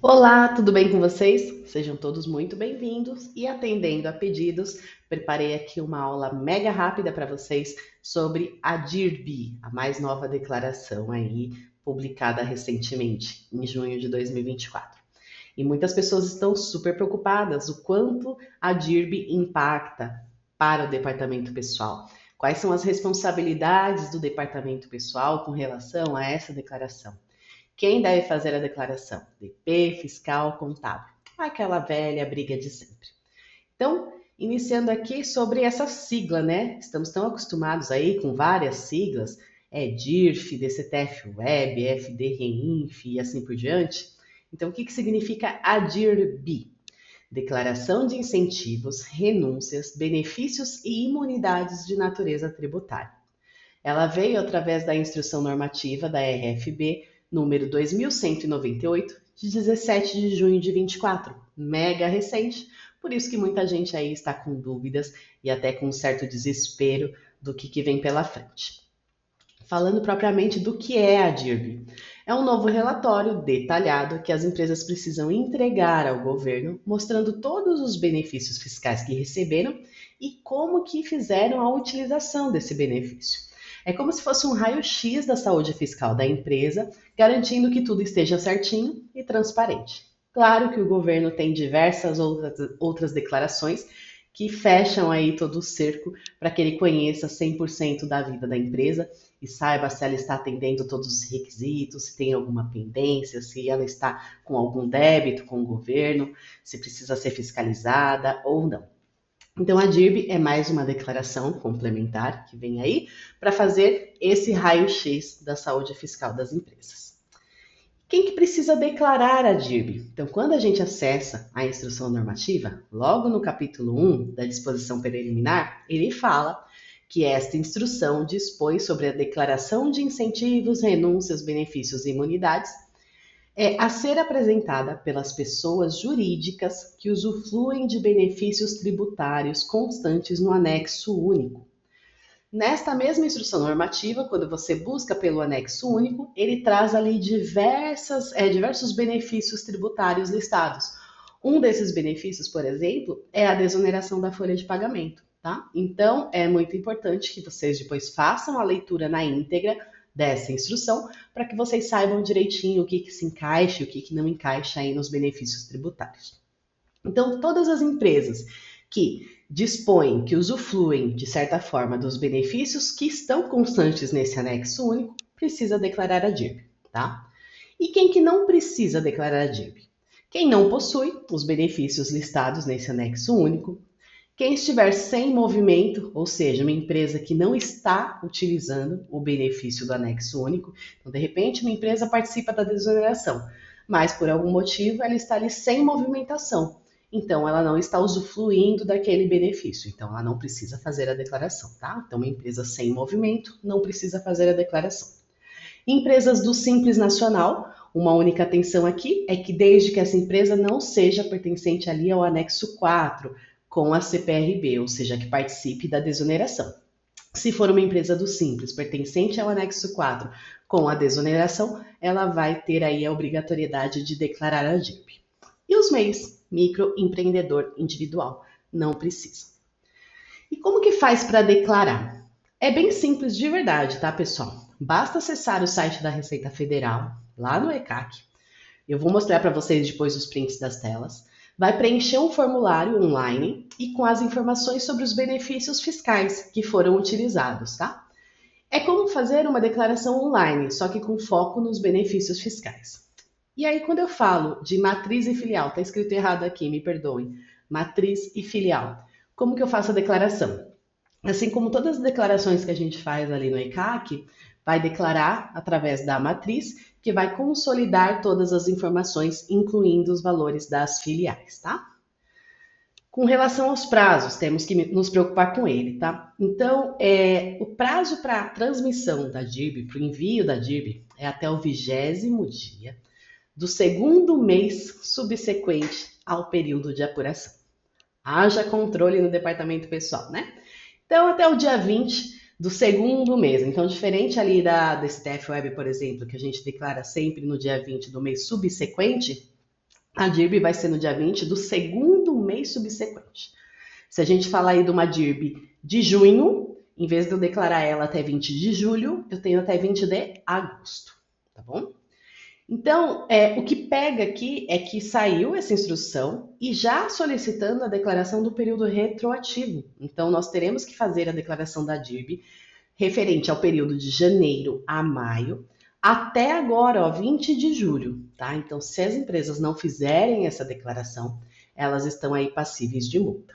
Olá, tudo bem com vocês? Sejam todos muito bem-vindos e atendendo a pedidos, preparei aqui uma aula mega rápida para vocês sobre a DIRB, a mais nova declaração aí publicada recentemente, em junho de 2024. E muitas pessoas estão super preocupadas o quanto a DIRB impacta para o departamento pessoal. Quais são as responsabilidades do departamento pessoal com relação a essa declaração? Quem deve fazer a declaração? DP, fiscal, contábil. Aquela velha briga de sempre. Então, iniciando aqui sobre essa sigla, né? Estamos tão acostumados aí com várias siglas, DIRF, DCTF Web, FD Reinf e assim por diante. Então, o que significa a DIRB? Declaração de incentivos, renúncias, benefícios e imunidades de natureza tributária. Ela veio através da Instrução Normativa da RFB número 2198, de 17 de junho de 24, mega recente, por isso que muita gente aí está com dúvidas e até com um certo desespero do que vem pela frente. Falando propriamente do que é a DIRB. É um novo relatório detalhado que as empresas precisam entregar ao governo, mostrando todos os benefícios fiscais que receberam e como que fizeram a utilização desse benefício. É como se fosse um raio-x da saúde fiscal da empresa, garantindo que tudo esteja certinho e transparente. Claro que o governo tem diversas outras declarações que fecham aí todo o cerco para que ele conheça 100% da vida da empresa e saiba se ela está atendendo todos os requisitos, se tem alguma pendência, se ela está com algum débito com o governo, se precisa ser fiscalizada ou não. Então, a DIRB é mais uma declaração complementar que vem aí para fazer esse raio-x da saúde fiscal das empresas. Quem que precisa declarar a DIRB? Então, quando a gente acessa a instrução normativa, logo no capítulo 1 da disposição preliminar, ele fala que esta instrução dispõe sobre a declaração de incentivos, renúncias, benefícios e imunidades a ser apresentada pelas pessoas jurídicas que usufruem de benefícios tributários constantes no anexo único. Nesta mesma instrução normativa, quando você busca pelo anexo único, ele traz ali diversos benefícios tributários listados. Um desses benefícios, por exemplo, é a desoneração da folha de pagamento, tá? Então, é muito importante que vocês depois façam a leitura na íntegra dessa instrução, para que vocês saibam direitinho o que se encaixa e o que não encaixa aí nos benefícios tributários. Então, todas as empresas que dispõem, que usufruem, de certa forma, dos benefícios que estão constantes nesse anexo único, precisa declarar a DIRB, tá? E quem que não precisa declarar a DIRB? Quem não possui os benefícios listados nesse anexo único, quem estiver sem movimento, ou seja, uma empresa que não está utilizando o benefício do anexo único, então de repente uma empresa participa da desoneração, mas por algum motivo ela está ali sem movimentação, então ela não está usufruindo daquele benefício, então ela não precisa fazer a declaração, tá? Então uma empresa sem movimento não precisa fazer a declaração. Empresas do Simples Nacional, uma única atenção aqui é que desde que essa empresa não seja pertencente ali ao anexo 4, com a CPRB, ou seja, que participe da desoneração. Se for uma empresa do Simples pertencente ao anexo 4 com a desoneração, ela vai ter aí a obrigatoriedade de declarar a DIRB. E os MEIs, microempreendedor individual, não precisa. E como que faz para declarar? É bem simples de verdade, tá, pessoal? Basta acessar o site da Receita Federal, lá no ECAC. Eu vou mostrar para vocês depois os prints das telas. Vai preencher um formulário online e com as informações sobre os benefícios fiscais que foram utilizados, tá? É como fazer uma declaração online, só que com foco nos benefícios fiscais. E aí, quando eu falo de matriz e filial, tá escrito errado aqui, me perdoem. Matriz e filial. Como que eu faço a declaração? Assim como todas as declarações que a gente faz ali no ECAC, vai declarar através da matriz, que vai consolidar todas as informações, incluindo os valores das filiais, tá? Com relação aos prazos, temos que nos preocupar com ele, tá? Então, o prazo para a transmissão da DIRB, para o envio da DIRB, é até o 20º dia do segundo mês subsequente ao período de apuração. Haja controle no departamento pessoal, né? Então, até o dia 20 do segundo mês. Então, diferente ali da STF Web, por exemplo, que a gente declara sempre no dia 20 do mês subsequente, A DIRB vai ser no dia 20 do segundo mês subsequente. Se a gente falar aí de uma DIRB de junho, em vez de eu declarar ela até 20 de julho, eu tenho até 20 de agosto, tá bom? Então, o que pega aqui é que saiu essa instrução e já solicitando a declaração do período retroativo. Então, nós teremos que fazer a declaração da DIRB referente ao período de janeiro a maio, até agora, ó, 20 de julho, tá? Então, se as empresas não fizerem essa declaração, elas estão aí passíveis de multa.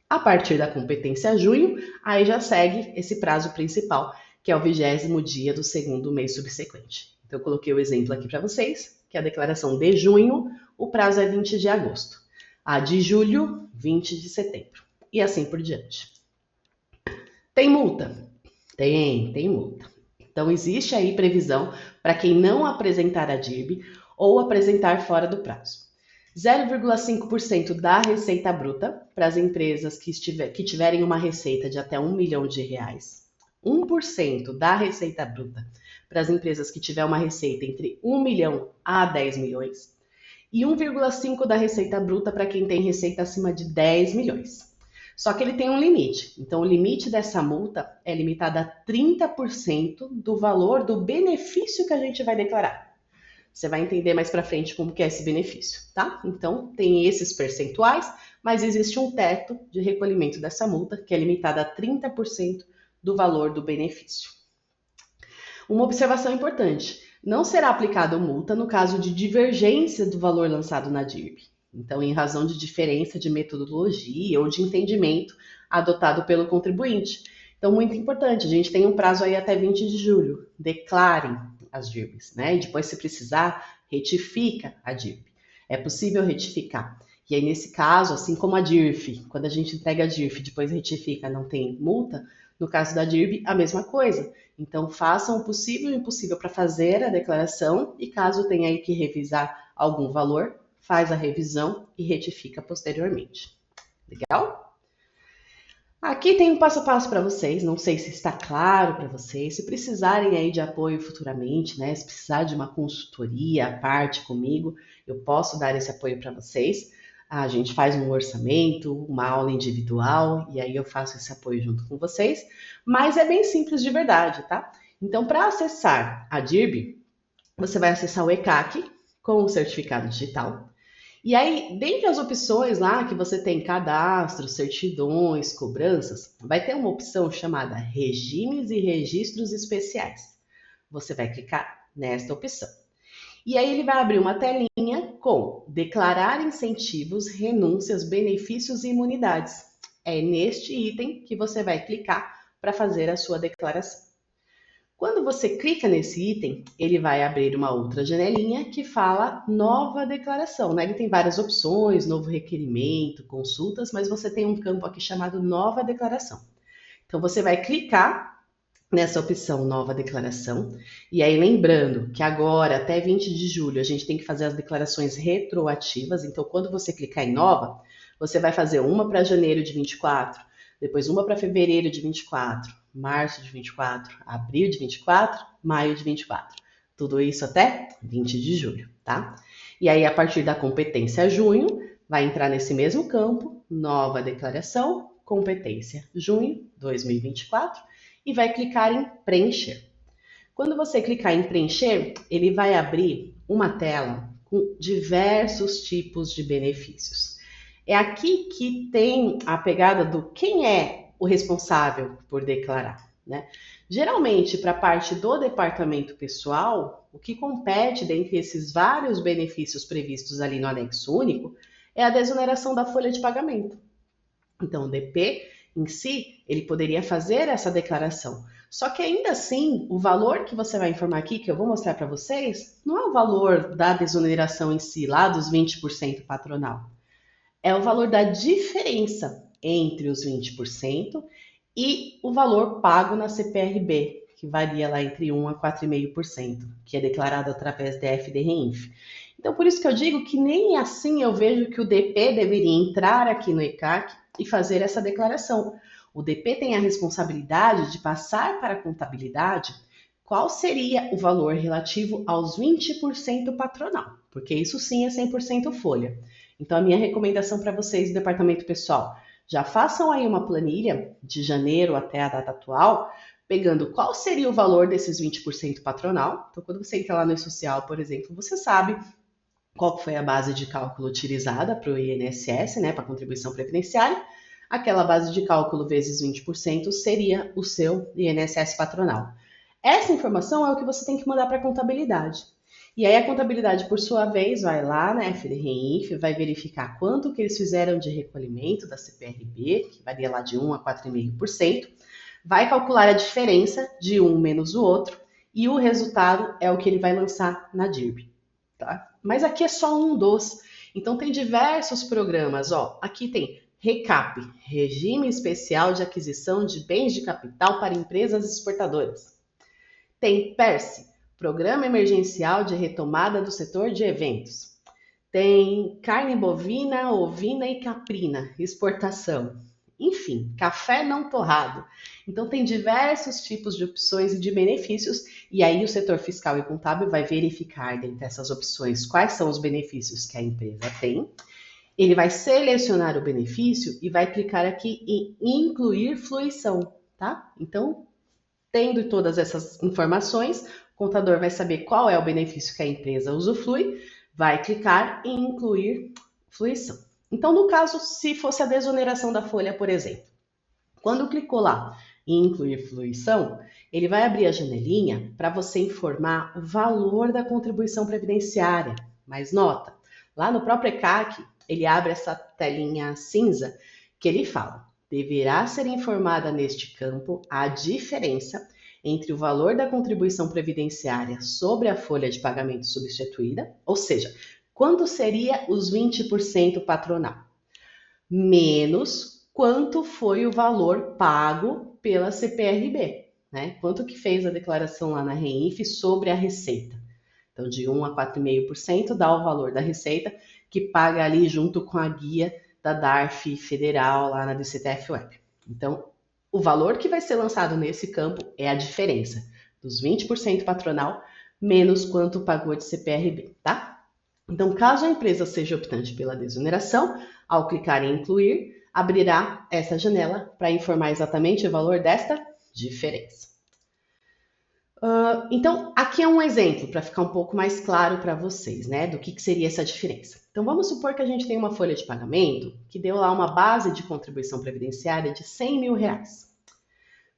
A partir da competência junho, aí já segue esse prazo principal, que é o 20º dia do segundo mês subsequente. Então, eu coloquei o exemplo aqui para vocês, que a declaração de junho, o prazo é 20 de agosto. A de julho, 20 de setembro. E assim por diante. Tem multa? Tem multa. Então, existe aí previsão para quem não apresentar a DIRB ou apresentar fora do prazo. 0,5% da receita bruta para as empresas que tiverem uma receita de até R$ 1 milhão. 1% da receita bruta para as empresas que tiverem uma receita entre 1 milhão a 10 milhões. E 1,5% da receita bruta para quem tem receita acima de 10 milhões. Só que ele tem um limite. Então, o limite dessa multa é limitado a 30% do valor do benefício que a gente vai declarar. Você vai entender mais para frente como que é esse benefício, tá? Então, tem esses percentuais, mas existe um teto de recolhimento dessa multa, que é limitado a 30% do valor do benefício. Uma observação importante: não será aplicada multa no caso de divergência do valor lançado na DIRB. Então, em razão de diferença de metodologia ou de entendimento adotado pelo contribuinte. Então, muito importante, a gente tem um prazo aí até 20 de julho. Declarem as DIRBs, né? E depois, se precisar, retifica a DIRB. É possível retificar. E aí, nesse caso, assim como a DIRF, quando a gente entrega a DIRF e depois retifica, não tem multa, no caso da DIRB, a mesma coisa. Então, façam o possível e o impossível para fazer a declaração e caso tenha aí que revisar algum valor, faz a revisão e retifica posteriormente. Legal? Aqui tem um passo a passo para vocês, não sei se está claro para vocês, se precisarem aí de apoio futuramente, né, se precisar de uma consultoria à parte comigo, eu posso dar esse apoio para vocês. A gente faz um orçamento, uma aula individual, e aí eu faço esse apoio junto com vocês, mas é bem simples de verdade, tá? Então, para acessar a DIRB, você vai acessar o ECAC com o certificado digital. E aí, dentre as opções lá que você tem cadastro, certidões, cobranças, vai ter uma opção chamada Regimes e Registros Especiais. Você vai clicar nesta opção. E aí ele vai abrir uma telinha com declarar incentivos, renúncias, benefícios e imunidades. É neste item que você vai clicar para fazer a sua declaração. Quando você clica nesse item, ele vai abrir uma outra janelinha que fala nova declaração, né? Ele tem várias opções, novo requerimento, consultas, mas você tem um campo aqui chamado nova declaração. Então você vai clicar nessa opção nova declaração, e aí lembrando que agora até 20 de julho a gente tem que fazer as declarações retroativas, então quando você clicar em nova, você vai fazer uma para janeiro de 24, depois uma para fevereiro de 24, março de 24, abril de 24, maio de 24. Tudo isso até 20 de julho, tá? E aí, a partir da competência junho, vai entrar nesse mesmo campo, nova declaração, competência junho 2024, e vai clicar em preencher. Quando você clicar em preencher, ele vai abrir uma tela com diversos tipos de benefícios. É aqui que tem a pegada do quem é o responsável por declarar, né? Geralmente, para a parte do departamento pessoal, o que compete dentre esses vários benefícios previstos ali no anexo único é a desoneração da folha de pagamento. Então, o DP em si, ele poderia fazer essa declaração. Só que ainda assim, o valor que você vai informar aqui, que eu vou mostrar para vocês, não é o valor da desoneração em si, lá dos 20% patronal. É o valor da diferença entre os 20% e o valor pago na CPRB, que varia lá entre 1 a 4,5%, que é declarado através da FDRINF. Então, por isso que eu digo que nem assim eu vejo que o DP deveria entrar aqui no ECAC e fazer essa declaração. O DP tem a responsabilidade de passar para a contabilidade qual seria o valor relativo aos 20% patronal. porque isso sim é 100% folha. Então, a minha recomendação para vocês do departamento pessoal, já façam aí uma planilha de janeiro até a data atual, pegando qual seria o valor desses 20% patronal. Então, quando você entra lá no E-Social, por exemplo, você sabe qual foi a base de cálculo utilizada para o INSS, né, para a contribuição previdenciária. Aquela base de cálculo vezes 20% seria o seu INSS patronal. Essa informação é o que você tem que mandar para a contabilidade. E aí a contabilidade, por sua vez, vai lá na FDREINF, vai verificar quanto que eles fizeram de recolhimento da CPRB, que varia lá de 1 a 4,5%, vai calcular a diferença de um menos o outro, e o resultado é o que ele vai lançar na DIRB. Tá? Mas aqui é só um dos. Então tem diversos programas, ó. Aqui tem RECAP, Regime Especial de Aquisição de Bens de Capital para Empresas Exportadoras. Tem PERSE, Programa Emergencial de Retomada do Setor de Eventos. Tem carne bovina, ovina e caprina, exportação. Enfim, café não torrado. Então, tem diversos tipos de opções e de benefícios, e aí o setor fiscal e contábil vai verificar dentre essas opções quais são os benefícios que a empresa tem. Ele vai selecionar o benefício e vai clicar aqui em incluir fluição, tá? Então, tendo todas essas informações, o contador vai saber qual é o benefício que a empresa usufrui, vai clicar em incluir fluição. Então, no caso, se fosse a desoneração da folha, por exemplo, quando clicou lá em incluir fluição, ele vai abrir a janelinha para você informar o valor da contribuição previdenciária. Mas nota, lá no próprio ECAC, ele abre essa telinha cinza que ele fala: deverá ser informada neste campo a diferença entre o valor da contribuição previdenciária sobre a folha de pagamento substituída, ou seja, quanto seria os 20% patronal, menos quanto foi o valor pago pela CPRB, né? Quanto que fez a declaração lá na REINF sobre a receita. Então, de 1 a 4,5% dá o valor da receita que paga ali junto com a guia da DARF federal lá na DCTF Web. Então, o valor que vai ser lançado nesse campo é a diferença dos 20% patronal menos quanto pagou de CPRB, tá? Então, caso a empresa seja optante pela desoneração, ao clicar em incluir, abrirá essa janela para informar exatamente o valor desta diferença. Então, aqui é um exemplo para ficar um pouco mais claro para vocês, né, do que seria essa diferença. Então, vamos supor que a gente tem uma folha de pagamento que deu lá uma base de contribuição previdenciária de R$100 mil.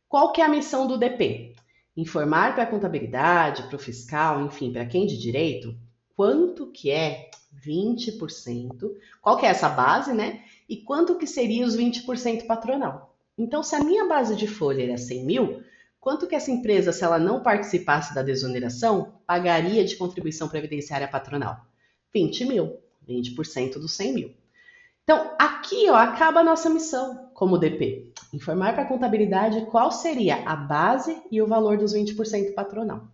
Qual que é a missão do DP? Informar para a contabilidade, para o fiscal, enfim, para quem de direito, quanto que é 20%, qual que é essa base, né? E quanto que seria os 20% patronal. Então, se a minha base de folha era 100 mil, quanto que essa empresa, se ela não participasse da desoneração, pagaria de contribuição previdenciária patronal? 20 mil, 20% dos 100 mil. Então, aqui ó, acaba a nossa missão como DP. Informar para a contabilidade qual seria a base e o valor dos 20% patronal.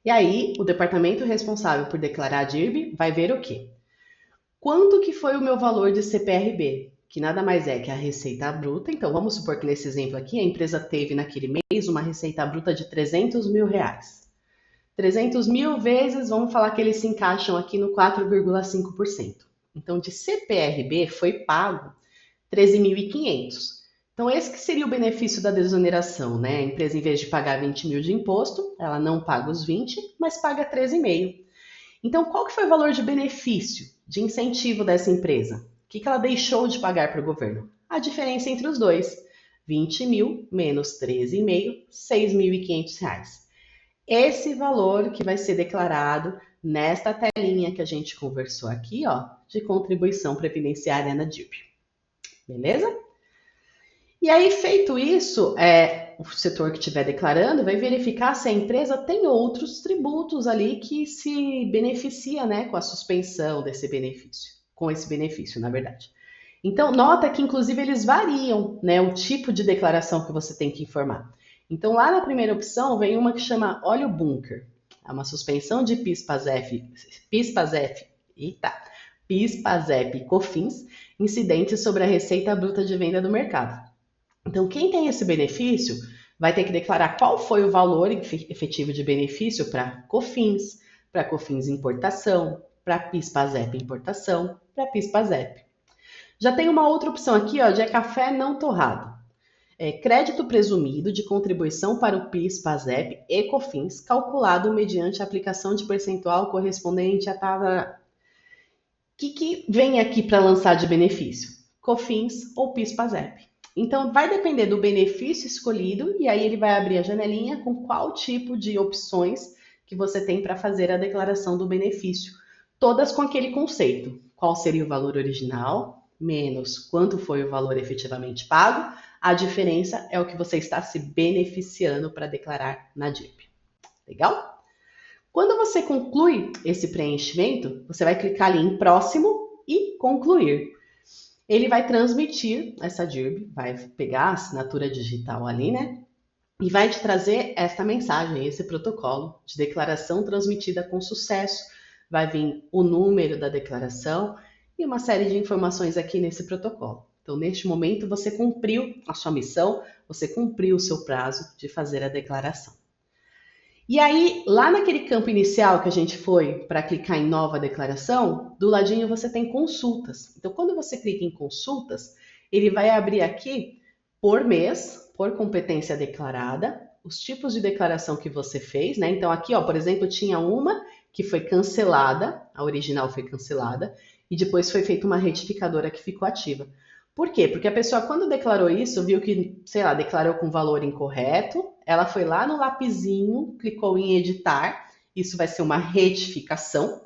E aí, o departamento responsável por declarar a DIRB vai ver o quê? Quanto que foi o meu valor de CPRB? Que nada mais é que a receita bruta. Então, vamos supor que nesse exemplo aqui, a empresa teve naquele mês uma receita bruta de R$300 mil. 300 mil vezes, vamos falar que eles se encaixam aqui no 4,5%. Então, de CPRB foi pago 13.500. Então, esse que seria o benefício da desoneração, né? A empresa, em vez de pagar 20 mil de imposto, ela não paga os 20, mas paga 13,5. Então, qual que foi o valor de benefício, de incentivo dessa empresa? O que ela deixou de pagar para o governo? A diferença entre os dois, 20 mil menos 13,5, R$ 6.500. Esse valor que vai ser declarado nesta telinha que a gente conversou aqui, ó, de contribuição previdenciária na DIRB. Beleza? E aí, feito isso, o setor que estiver declarando vai verificar se a empresa tem outros tributos ali que se beneficia, né, com a suspensão desse benefício, com esse benefício, na verdade. Então, nota que, inclusive, eles variam, né, o tipo de declaração que você tem que informar. Então, lá na primeira opção, vem uma que chama óleo bunker. É uma suspensão de PIS/PASEP e COFINS, incidentes sobre a receita bruta de venda do mercado. Então, quem tem esse benefício vai ter que declarar qual foi o valor efetivo de benefício para COFINS, para COFINS importação, para PIS/PASEP importação, para PIS/PASEP. Já tem uma outra opção aqui, ó, de café não torrado. Crédito presumido de contribuição para o PIS/PASEP e COFINS, calculado mediante a aplicação de percentual correspondente a tal. O que vem aqui para lançar de benefício? COFINS ou PIS/PASEP. Então, vai depender do benefício escolhido e aí ele vai abrir a janelinha com qual tipo de opções que você tem para fazer a declaração do benefício. Todas com aquele conceito. Qual seria o valor original, menos quanto foi o valor efetivamente pago. A diferença é o que você está se beneficiando para declarar na DIRP. Legal? Quando você conclui esse preenchimento, você vai clicar ali em próximo e concluir. Ele vai transmitir essa DIRP, vai pegar a assinatura digital ali, né? E vai te trazer esta mensagem, esse protocolo de declaração transmitida com sucesso. Vai vir o número da declaração e uma série de informações aqui nesse protocolo. Então, neste momento, você cumpriu a sua missão, você cumpriu o seu prazo de fazer a declaração. E aí, lá naquele campo inicial que a gente foi para clicar em nova declaração, do ladinho você tem consultas. Então, quando você clica em consultas, ele vai abrir aqui por mês, por competência declarada, os tipos de declaração que você fez, né? Então, aqui, ó, por exemplo, tinha uma que foi cancelada, a original foi cancelada, e depois foi feita uma retificadora que ficou ativa. Por quê? Porque a pessoa, quando declarou isso, viu que, sei lá, declarou com valor incorreto, ela foi lá no lapisinho, clicou em editar, isso vai ser uma retificação,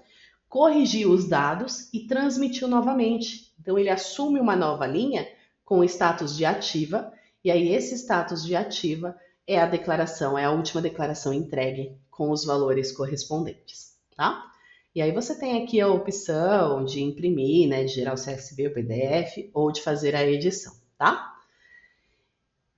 corrigiu os dados e transmitiu novamente. Então, ele assume uma nova linha com o status de ativa, e aí esse status de ativa é a declaração, é a última declaração entregue com os valores correspondentes, tá? E aí você tem aqui a opção de imprimir, né, de gerar o CSV, o PDF, ou de fazer a edição, tá?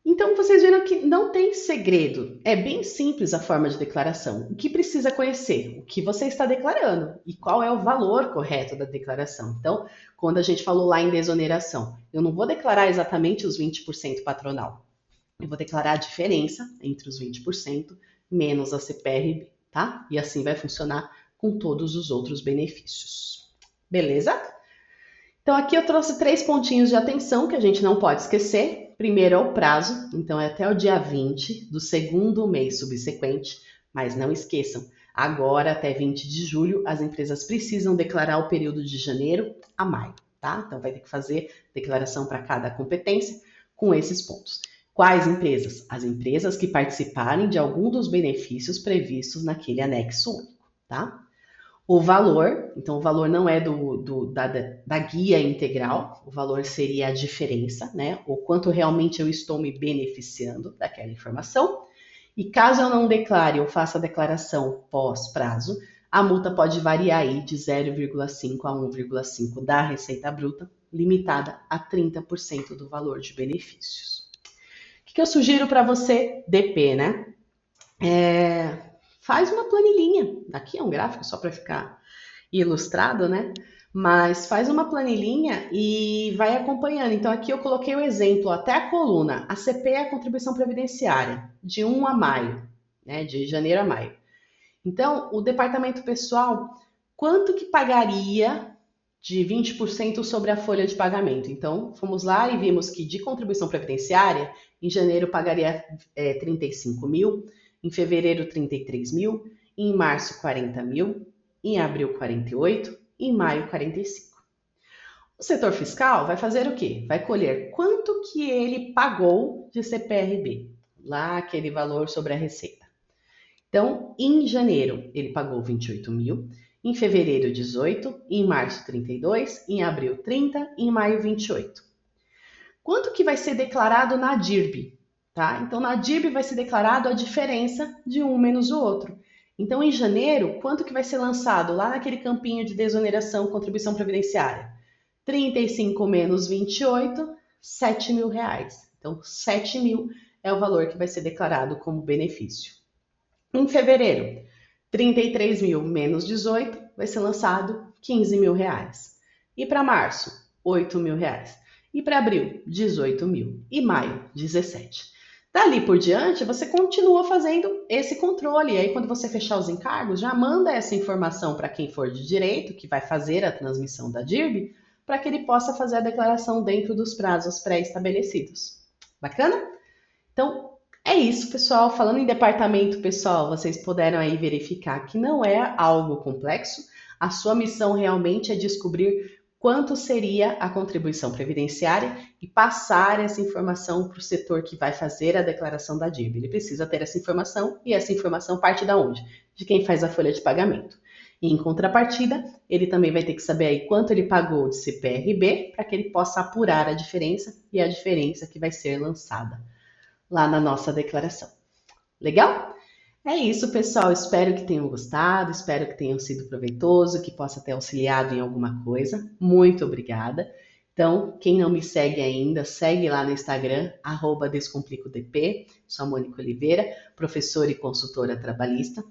Então, vocês viram que não tem segredo. É bem simples a forma de declaração. O que precisa conhecer? O que você está declarando e qual é o valor correto da declaração. Então, quando a gente falou lá em desoneração, eu não vou declarar exatamente os 20% patronal. Eu vou declarar a diferença entre os 20% menos a CPRB, tá? E assim vai funcionar com todos os outros benefícios. Beleza? Então, aqui eu trouxe 3 pontinhos de atenção que a gente não pode esquecer. Primeiro é o prazo, então é até o dia 20 do segundo mês subsequente, mas não esqueçam, agora até 20 de julho as empresas precisam declarar o período de janeiro a maio, tá? Então vai ter que fazer declaração para cada competência com esses pontos. Quais empresas? As empresas que participarem de algum dos benefícios previstos naquele anexo único, tá? O valor, então o valor não é da guia integral, o valor seria a diferença, né? O quanto realmente eu estou me beneficiando daquela informação. E caso eu não declare ou faça a declaração pós-prazo, a multa pode variar aí de 0,5 a 1,5 da receita bruta, limitada a 30% do valor de benefícios. O que eu sugiro para você, DP, né? Faz uma planilhinha. Aqui é um gráfico só para ficar ilustrado, né? Mas faz uma planilhinha e vai acompanhando. Então, aqui eu coloquei o exemplo, até a coluna. A CP é a contribuição previdenciária, de 1 a maio, né? De janeiro a maio. Então, o departamento pessoal, quanto que pagaria de 20% sobre a folha de pagamento? Então, fomos lá e vimos que de contribuição previdenciária, em janeiro pagaria 35 mil, em fevereiro 33 mil, em março 40 mil, em abril 48, em maio 45. O setor fiscal vai fazer o quê? Vai colher quanto que ele pagou de CPRB, lá aquele valor sobre a receita. Então, em janeiro ele pagou 28 mil, em fevereiro 18, em março 32, em abril 30, em maio 28. Quanto que vai ser declarado na DIRB? Tá? Então, na DIRB vai ser declarado a diferença de um menos o outro. Então, em janeiro, quanto que vai ser lançado lá naquele campinho de desoneração, contribuição previdenciária? 35 menos 28, 7 mil reais. Então, 7 mil é o valor que vai ser declarado como benefício. Em fevereiro, 33 mil menos 18, vai ser lançado 15 mil reais. E para março, 8 mil reais. E para abril, 18 mil. E maio, 17. Dali por diante, você continua fazendo esse controle. E aí, quando você fechar os encargos, já manda essa informação para quem for de direito, que vai fazer a transmissão da DIRB, para que ele possa fazer a declaração dentro dos prazos pré-estabelecidos. Bacana? Então, é isso, pessoal. Falando em departamento pessoal, vocês puderam aí verificar que não é algo complexo. A sua missão realmente é descobrir quanto seria a contribuição previdenciária e passar essa informação para o setor que vai fazer a declaração da dívida. Ele precisa ter essa informação e essa informação parte da onde? De quem faz a folha de pagamento. E em contrapartida, ele também vai ter que saber aí quanto ele pagou de CPRB para que ele possa apurar a diferença e a diferença que vai ser lançada lá na nossa declaração. Legal? É isso, pessoal. Espero que tenham gostado, espero que tenham sido proveitoso, que possa ter auxiliado em alguma coisa. Muito obrigada. Então, quem não me segue ainda, segue lá no Instagram, @DescomplicoDP. Sou a Mônica Oliveira, professora e consultora trabalhista.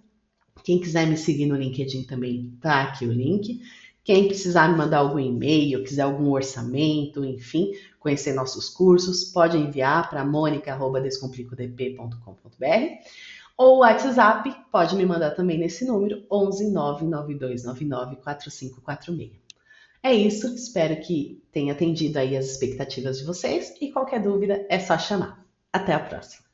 Quem quiser me seguir no LinkedIn também, tá aqui o link. Quem precisar me mandar algum e-mail, quiser algum orçamento, enfim, conhecer nossos cursos, pode enviar para monica@descomplicodp.com.br ou o WhatsApp, pode me mandar também nesse número, 11 99299 4546. É isso, espero que tenha atendido aí as expectativas de vocês e qualquer dúvida é só chamar. Até a próxima!